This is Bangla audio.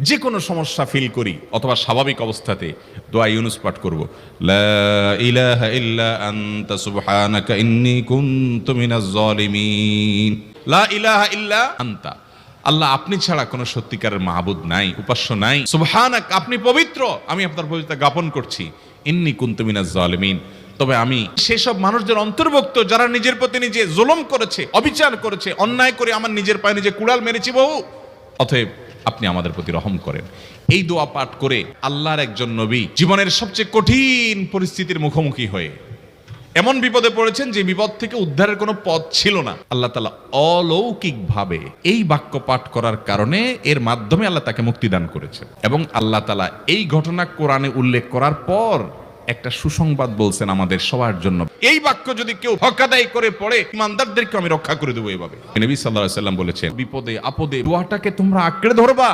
যে কোনো সমস্যা ফিল করি অথবা স্বাভাবিক অবস্থাতে দোয়া ইউনুস পাঠ করব, লা ইলাহা ইল্লা আনতা সুবহানাকা ইন্নী কুনতু মিনাজ জালিমিন। লা ইলাহা ইল্লা আনতা, আল্লাহ আপনি ছাড়া কোনো সত্যিকারের মাহবুদ নাই, উপাস্য নাই। সুবহানাক, আপনি পবিত্র, আমি আপনার পবিত্রতা জ্ঞাপন করছি। ইন্নী কুনতু মিনাজ জালিমিন, তবে আমি সেসব মানুষদের অন্তর্ভুক্ত যারা নিজের প্রতি নিজে জুলুম করেছে, অবিচার করেছে, অন্যায় করে আমার নিজের পায়ে নিজে কুড়াল মেরেছি বহু। অতএব আপনি আমাদের প্রতি রহম করেন। এই দোয়া পাঠ করে আল্লাহর একজন নবী জীবনের সবচেয়ে কঠিন পরিস্থিতির মুখোমুখি হয়ে এমন বিপদে পড়েছেন যে বিপদ থেকে উদ্ধারের কোনো পথ ছিল না, আল্লাহ তাআলা অলৌকিকভাবে এই বাক্য পাঠ করার কারণে এর মাধ্যমে আল্লাহ তাকে মুক্তি দান করেছেন। এবং আল্লাহ তাআলা এই ঘটনা কোরআনে উল্লেখ করার পর একটা সুসংবাদ বলছেন আমাদের সবার জন্য, এই বাক্য যদি কেউ হক আদায় করে পড়ে ইমানদারদেরকে আমি রক্ষা করে দেবো। এভাবে নবী সাল্লাল্লাহু আলাইহি ওয়াসাল্লাম বলেছেন, বিপদে আপদে দোয়াটাকে তোমরা আঁকড়ে ধরবা,